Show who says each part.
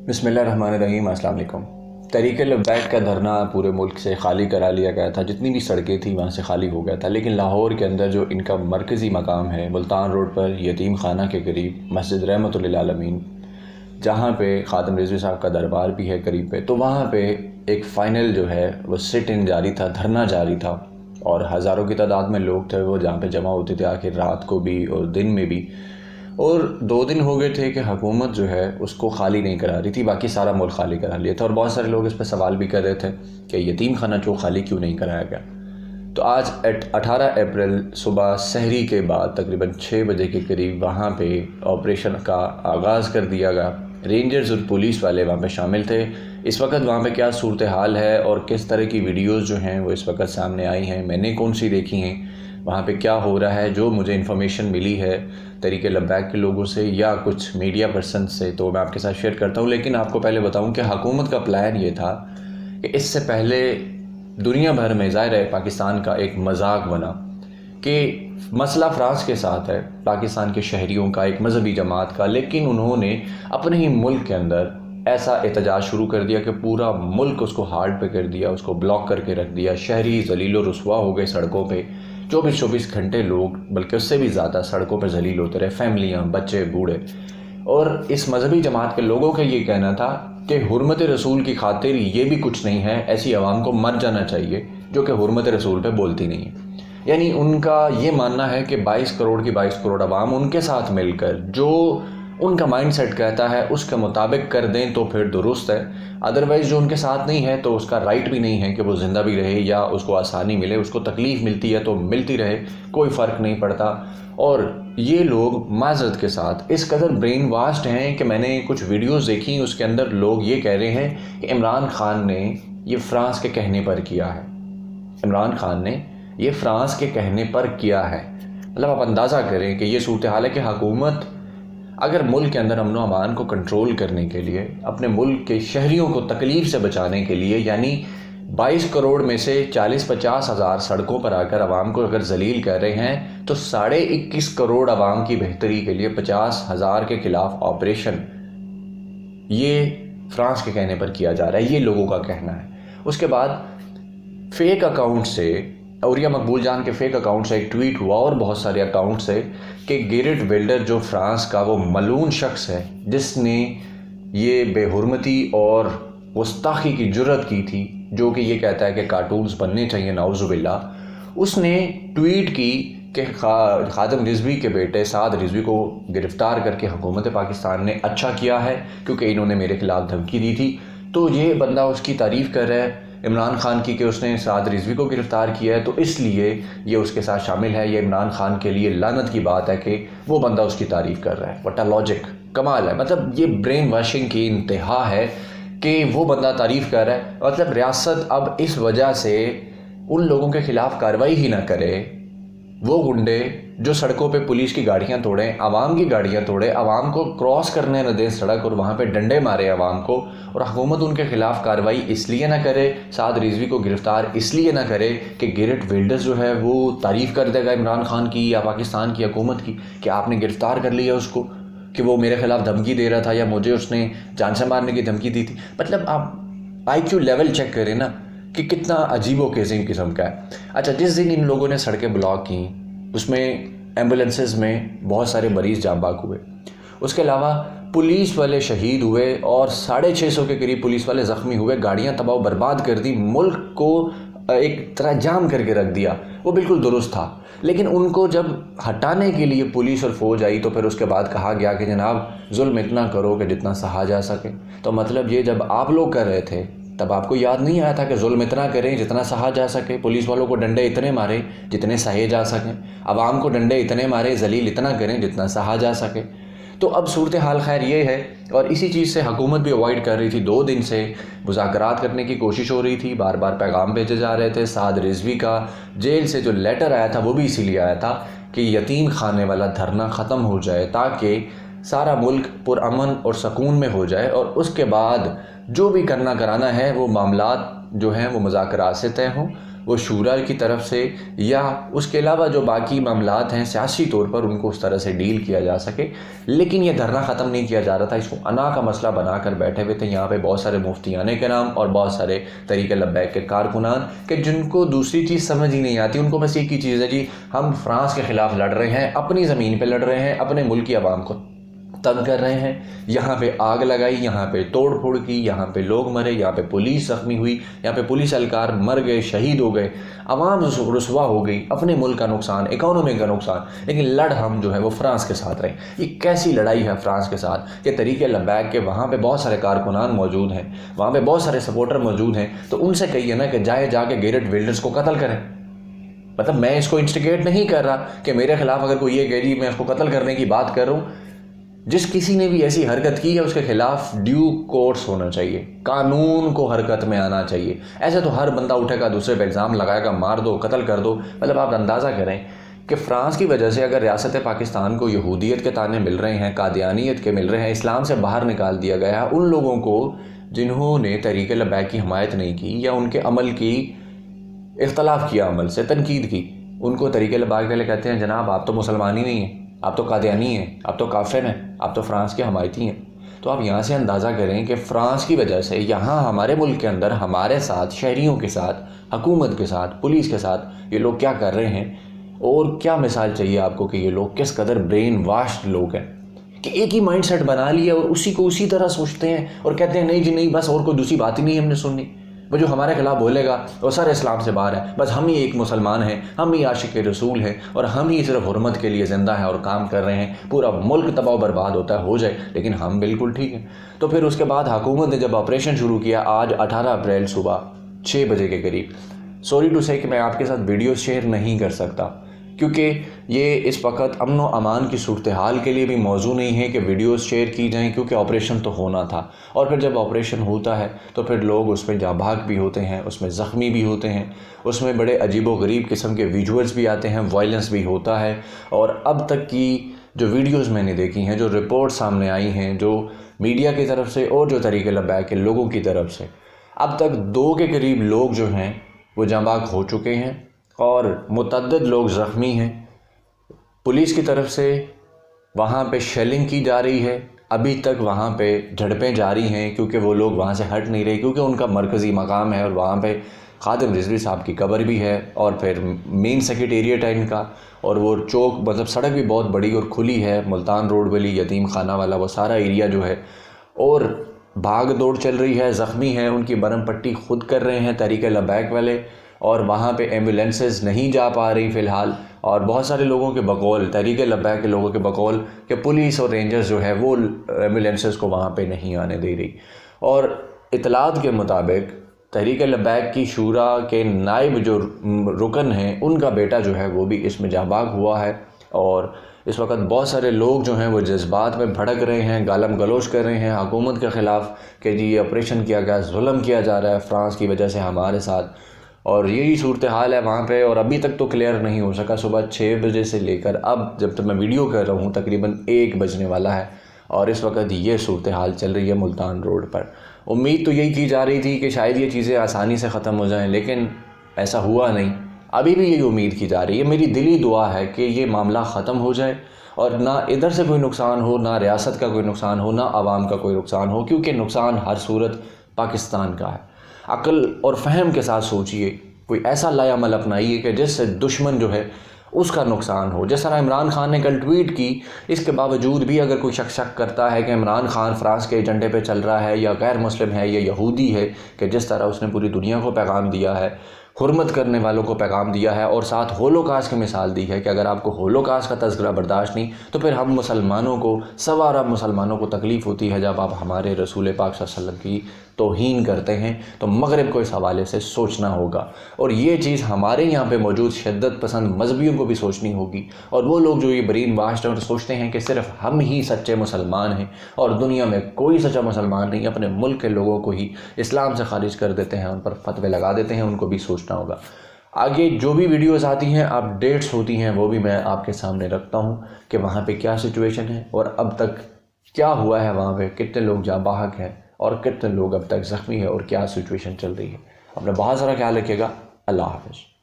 Speaker 1: बिस्मिल्लाहिर्रहमानिर्रहीम। अस्सलाम वालेकुम। तहरीक लब्बैक का धरना पूरे मुल्क से खाली करा लिया गया था, जितनी भी सड़कें थी वहाँ से खाली हो गया था। लेकिन लाहौर के अंदर जो इनका मरकज़ी मकाम है, मुल्तान रोड पर यतीम खाना के करीब मस्जिद रहमतुल लिल आलमीन, जहाँ पे ख़ादिम रिज़वी साहब का दरबार भी है करीब पे, तो वहाँ पे एक फ़ाइनल जो है वो सिट इन जारी था, धरना जारी था। और हज़ारों की तादाद में लोग थे वो जहाँ पे जमा होते थे, आखिर रात को भी और दिन में भी। और 2 दिन हो गए थे कि हुकूमत जो है उसको खाली नहीं करा रही थी, बाकी सारा मुल्क खाली करा लिया था। और बहुत सारे लोग इस पर सवाल भी कर रहे थे कि यतीम खाना जो खाली क्यों नहीं कराया गया। तो आज 18 अप्रैल सुबह सहरी के बाद तकरीबन 6 बजे के करीब वहाँ पे ऑपरेशन का आगाज़ कर दिया गया। रेंजर्स और पुलिस वाले वहाँ पे शामिल थे। इस वक्त वहाँ पे क्या सूरत हाल है और किस तरह की वीडियोस जो हैं वो इस वक्त सामने आई हैं, मैंने कौन सी देखी हैं, वहाँ पे क्या हो रहा है, जो मुझे इन्फॉर्मेशन मिली है तहरीक लब्बैक के लोगों से या कुछ मीडिया पर्सन से, तो मैं आपके साथ शेयर करता हूँ। लेकिन आपको पहले बताऊँ कि हुकूमत का प्लान ये था कि इससे पहले दुनिया भर में ज़ाहिर है पाकिस्तान का एक मजाक बना कि मसला फ़्रांस के साथ है, पाकिस्तान के शहरियों का, एक मजहबी जमात का। लेकिन उन्होंने अपने ही मुल्क के अंदर ऐसा एहतजाज शुरू कर दिया कि पूरा मुल्क उसको हार्ड पे कर दिया, उसको ब्लॉक करके रख दिया। शहरी ज़लील व रुसवा हो गए सड़कों पे। 24-24 घंटे लोग, बल्कि उससे भी ज़्यादा, सड़कों पर जलील होते रहे, फैमिलियाँ, बच्चे, बूढ़े। और इस मजहबी जमात के लोगों का ये कहना था कि हुर्मत रसूल की खातिर ये भी कुछ नहीं है, ऐसी आवाम को मर जाना चाहिए जो कि हुर्मत रसूल पे बोलती नहीं है। यानी उनका ये मानना है कि 22 करोड़ की 22 करोड़ आवाम उनके साथ मिलकर जो उनका माइंडसेट कहता है उसके मुताबिक कर दें तो फिर दुरुस्त है। अदरवाइज़ जो उनके साथ नहीं है तो उसका राइट भी नहीं है कि वो ज़िंदा भी रहे या उसको आसानी मिले, उसको तकलीफ़ मिलती है तो मिलती रहे, कोई फ़र्क नहीं पड़ता। और ये लोग माज़रत के साथ इस कदर ब्रेन वाश्ड हैं कि मैंने कुछ वीडियोज़ देखी, उसके अंदर लोग ये कह रहे हैं कि इमरान खान ने ये फ़्रांस के कहने पर किया है। इमरान खान ने ये फ़्रांस के कहने पर किया है। मतलब आप अंदाज़ा करें कि ये सूरत हाल है कि हुकूमत अगर मुल्क के अंदर अमन व अमान को कंट्रोल करने के लिए, अपने मुल्क के शहरियों को तकलीफ़ से बचाने के लिए, यानी 22 करोड़ में से 40-50 हज़ार सड़कों पर आकर आवाम को अगर जलील कर रहे हैं, तो 21.5 करोड़ आवाम की बेहतरी के लिए 50,000 के ख़िलाफ़ ऑपरेशन, ये फ्रांस के कहने पर किया जा रहा है, ये लोगों का कहना है। उसके बाद फेक अकाउंट से, औरिया मकबूल जान के फेक अकाउंट से एक ट्वीट हुआ और बहुत सारे अकाउंट से कि गेरिट विल्डर जो फ्रांस का वो मलून शख्स है जिसने ये बेहुरमती और गुस्ताखी की जुर्रत की थी, जो कि ये कहता है कि कार्टून्स बनने चाहिए, नाउज़ुबिल्लाह, उसने ट्वीट की कि ख़ादिम रिज़वी के बेटे साद रिज़वी को गिरफ़्तार करके हुकूमत पाकिस्तान ने अच्छा किया है क्योंकि इन्होंने मेरे ख़िलाफ़ धमकी दी थी। तो ये बंदा उसकी तारीफ़ कर रहा है इमरान खान की कि उसने साद रिज़वी को गिरफ़्तार किया है, तो इसलिए ये उसके साथ शामिल है। ये इमरान खान के लिए लानत की बात है कि वो बंदा उसकी तारीफ़ कर रहा है। व्हाट अ लॉजिक, कमाल है। मतलब ये ब्रेन वॉशिंग की इंतहा है कि वो बंदा तारीफ़ कर रहा है। मतलब रियासत अब इस वजह से उन लोगों के ख़िलाफ़ कार्रवाई ही ना करे, वो गुंडे जो सड़कों पे पुलिस की गाड़ियां तोड़ें, आवाम की गाड़ियां तोड़ें, आवाम को क्रॉस करने न दें सड़क और वहाँ पे डंडे मारे आवाम को, और हुकूमत उनके ख़िलाफ़ कार्रवाई इसलिए ना करे, साद रिज़वी को गिरफ़्तार इसलिए ना करे कि गेरिट विल्डर्स जो है वो तारीफ़ कर देगा इमरान खान की या पाकिस्तान की हुकूमत की कि आपने गिरफ़्तार कर लिया उसको, कि वो मेरे ख़िलाफ़ धमकी दे रहा था या मुझे उसने जान से मारने की धमकी दी थी। मतलब आप IQ लेवल चेक करें ना कि कितना अजीबो गरीब किस्म का है। अच्छा, जिस दिन इन लोगों ने सड़कें ब्लॉक की उसमें एम्बुलेंसेस में बहुत सारे मरीज़ जाँ बाक हुए, उसके अलावा पुलिस वाले शहीद हुए और 650 के करीब पुलिस वाले ज़ख्मी हुए, गाड़ियाँ तबाह बर्बाद कर दी, मुल्क को एक तरह जाम करके रख दिया। वो बिल्कुल दुरुस्त था। लेकिन उनको जब हटाने के लिए पुलिस और फ़ौज आई तो फिर उसके बाद कहा गया कि जनाब जुल्म इतना करो कि जितना सहा जा सके। तो मतलब ये जब आप लोग कर रहे थे तब आपको याद नहीं आया था कि जुल्म इतना करें जितना सहा जा सके, पुलिस वालों को डंडे इतने मारे जितने सहे जा सकें, आवाम को डंडे इतने मारे, जलील इतना करें जितना सहा जा सके। तो अब सूरत हाल खैर ये है, और इसी चीज़ से हुकूमत भी अवॉइड कर रही थी। 2 दिन से मुज़ाकरात करने की कोशिश हो रही थी, बार बार पैगाम भेजे जा रहे थे। साद रिज़वी का जेल से जो लेटर आया था वो भी इसीलिए आया था कि यतीम खाने वाला धरना ख़त्म हो जाए ताकि सारा मुल्क पुरअमन और सकून में हो जाए, और उसके बाद जो भी करना कराना है वो मामलात जो हैं वो मुज़ाकरात से तय हों वो शूरा की तरफ से या उसके अलावा जो बाकी मामलात हैं सियासी तौर पर उनको उस तरह से डील किया जा सके। लेकिन ये धरना ख़त्म नहीं किया जा रहा था, इसको अना का मसला बना कर बैठे हुए थे यहाँ पे बहुत सारे मुफ्तियाने कराम और बहुत सारे तरीक़े लब्बैक के कारकुनान कि जिनको दूसरी चीज़ समझ ही नहीं आती। उनको बस एक ही चीज़ है जी, हम फ्रांस के ख़िलाफ़ लड़ रहे हैं, अपनी ज़मीन पर लड़ रहे हैं, अपने मुल्क की आवाम को तंग कर रहे हैं। यहाँ पे आग लगाई, यहाँ पे तोड़ फोड़ की, यहाँ पे लोग मरे, यहाँ पे पुलिस ज़ख्मी हुई, यहाँ पे पुलिस एहलकार मर गए, शहीद हो गए, आवाम रुसवा हो गई, अपने मुल्क का नुकसान, इकोनॉमी का नुकसान। लेकिन लड़ हम जो है वो फ्रांस के साथ रहे। ये कैसी लड़ाई है फ्रांस के साथ कि तरीक़े लब्बैक के वहाँ पर बहुत सारे कारकुनान मौजूद हैं, वहाँ पर बहुत सारे सपोर्टर मौजूद हैं, तो उनसे कहिए ना कि जाके गेरेट विल्डर्स को कत्ल करें। मतलब मैं इसको इंस्टिगेट नहीं कर रहा कि मेरे खिलाफ अगर कोई ये कह रही मैं इसको कत्ल करने की बात कर रहा हूँ। जिस किसी ने भी ऐसी हरकत की है उसके खिलाफ ड्यू कोर्स होना चाहिए, कानून को हरकत में आना चाहिए। ऐसे तो हर बंदा उठेगा दूसरे पे इल्ज़ाम लगाएगा, मार दो, कत्ल कर दो। मतलब आप अंदाज़ा करें कि फ़्रांस की वजह से अगर रियासत पाकिस्तान को यहूदियत के ताने मिल रहे हैं, कादियानियत के मिल रहे हैं, इस्लाम से बाहर निकाल दिया गया है, उन लोगों को जिन्होंने तरीक़े लब्बैक की हमायत नहीं की या उनके अमल की इख्तलाफ किया, अमल से तनकीद की, उनको तरीक़े लब्बैक वाले कहते हैं जनाब आप तो मुसलमान ही नहीं हैं, आप तो कादियानी हैं, आप तो काफिर हैं, आप तो फ्रांस के हमायती हैं। तो आप यहाँ से अंदाज़ा करें कि फ़्रांस की वजह से यहाँ हमारे मुल्क के अंदर हमारे साथ, शहरियों के साथ, हुकूमत के साथ, पुलिस के साथ ये लोग क्या कर रहे हैं। और क्या मिसाल चाहिए आपको कि ये लोग किस कदर ब्रेन वाश्ड लोग हैं कि एक ही माइंड सेट बना लिया और उसी को उसी तरह सोचते हैं और कहते हैं नहीं जी नहीं, बस और कोई दूसरी बात ही नहीं हमने सुननी। वो जो हमारे खिलाफ बोलेगा वो सारे इस्लाम से बाहर है, बस हम ही एक मुसलमान हैं, हम ही आशिक रसूल हैं और हम ही सिर्फ हुर्मत के लिए ज़िंदा हैं और काम कर रहे हैं। पूरा मुल्क तबाह बर्बाद होता है, हो जाए, लेकिन हम बिल्कुल ठीक हैं। तो फिर उसके बाद हुकूमत ने जब ऑपरेशन शुरू किया, आज 18 अप्रैल सुबह 6 बजे के करीब, सॉरी टू से कि मैं आपके साथ वीडियो शेयर नहीं कर सकता क्योंकि ये इस वक्त अमन व अमान की सूरत हाल के लिए भी मौजू नहीं है कि वीडियोस शेयर की जाएं, क्योंकि ऑपरेशन तो होना था। और फिर जब ऑपरेशन होता है तो फिर लोग उसमें जाबाक भी होते हैं, उसमें ज़ख्मी भी होते हैं, उसमें बड़े अजीब व गरीब किस्म के विजुअल्स भी आते हैं, वायलेंस भी होता है। और अब तक की जो वीडियोज़ मैंने देखी हैं, जो रिपोर्ट सामने आई हैं, जो मीडिया की तरफ से और जो तरीक़े लब्बैक के लोगों की तरफ से, अब तक 2 के करीब लोग जो हैं वो जाबाक हो चुके हैं और मुतअद्दिद लोग ज़ख्मी हैं। पुलिस की तरफ से वहाँ पे शेलिंग की जा रही है, अभी तक वहाँ पे झड़पें जारी हैं क्योंकि वो लोग वहाँ से हट नहीं रहे, क्योंकि उनका मरकज़ी मकाम है और वहाँ पे खादिम रिजवी साहब की कब्र भी है और फिर मेन सेक्रेटेरिएट है इनका, और वो चौक मतलब सड़क भी बहुत बड़ी और खुली है, मुल्तान रोड वाली, यतीम खाना वाला वो सारा एरिया जो है, और भाग दौड़ चल रही है, ज़ख्मी है, उनकी बरम पट्टी खुद कर रहे हैं तरीक़े लब्बैक वाले, और वहाँ पे एम्बुलेंसेस नहीं जा पा रही फ़िलहाल। और बहुत सारे लोगों के बकौल, तरीक़े लब्बैक के लोगों के बकौल कि पुलिस और रेंजर्स जो है वो एम्बुलेंसेस को वहाँ पे नहीं आने दे रही। और इतलात के मुताबिक तहरीक लब्बैक की शूरा के नायब जो रुकन हैं, उनका बेटा जो है वो भी इसमें जाबाग हुआ है। और इस वक्त बहुत सारे लोग जो हैं वो जज्बात में भड़क रहे हैं, गालम गलोच कर रहे हैं हुकूमत के ख़िलाफ़ कि जी ये ऑपरेशन किया गया, जुल्म किया जा रहा है फ्रांस की वजह से हमारे साथ। और यही सूरत हाल है वहाँ पे, और अभी तक तो क्लियर नहीं हो सका। सुबह 6 बजे से लेकर अब जब तक मैं वीडियो कर रहा हूँ तकरीबन 1 बजने वाला है, और इस वक्त ये सूरत हाल चल रही है मुल्तान रोड पर। उम्मीद तो यही की जा रही थी कि शायद ये चीज़ें आसानी से ख़त्म हो जाएं, लेकिन ऐसा हुआ नहीं। अभी भी यही उम्मीद की जा रही है। मेरी दिली दुआ है कि ये मामला ख़त्म हो जाए और ना इधर से कोई नुकसान हो, ना रियासत का कोई नुकसान हो, ना आवाम का कोई नुकसान हो, क्योंकि नुकसान हर सूरत पाकिस्तान का है। अक्ल और फ़हम के साथ सोचिए, कोई ऐसा लायामल अपनाइए कि जिससे दुश्मन जो है उसका नुकसान हो। जिस तरह इमरान खान ने कल ट्वीट की, इसके बावजूद भी अगर कोई शक करता है कि इमरान खान फ्रांस के एजेंडे पे चल रहा है या गैर मुस्लिम है या यहूदी है, कि जिस तरह उसने पूरी दुनिया को पैगाम दिया है, हुर्मत करने वालों को पैगाम दिया है, और साथ होलोकास्ट की मिसाल दी है कि अगर आपको होलोकास्ट का तज़किरा बर्दाश्त नहीं तो फिर हम मुसलमानों को, सवा अरब मुसलमानों को तकलीफ़ होती है जब आप हमारे रसूल पाक सल्लल्लाहु अलैहि वसल्लम की तौहीन करते हैं। तो मगरिब को इस हवाले से सोचना होगा, और ये चीज़ हमारे यहाँ पे मौजूद शिद्दत पसंद मजहबियों को भी सोचनी होगी। और वो लोग जो ये ब्रेन वाश्ड और सोचते हैं कि सिर्फ हम ही सच्चे मुसलमान हैं और दुनिया में कोई सच्चा मुसलमान नहीं, अपने मुल्क के लोगों को ही इस्लाम से खारिज कर देते हैं, उन पर फतवे लगा देते हैं, उनको भी सोचना होगा। आगे जो भी वीडियोस आती हैं, अपडेट्स होती हैं, वो भी मैं आपके सामने रखता हूँ कि वहाँ पे क्या सिचुएशन है और अब तक क्या हुआ है, वहाँ पे कितने लोग जाबाहक हैं और कितने लोग अब तक ज़ख्मी है और क्या सिचुएशन चल रही है। अपना बहुत सारा ख्याल रखिएगा। अल्लाह हाफ़िज़।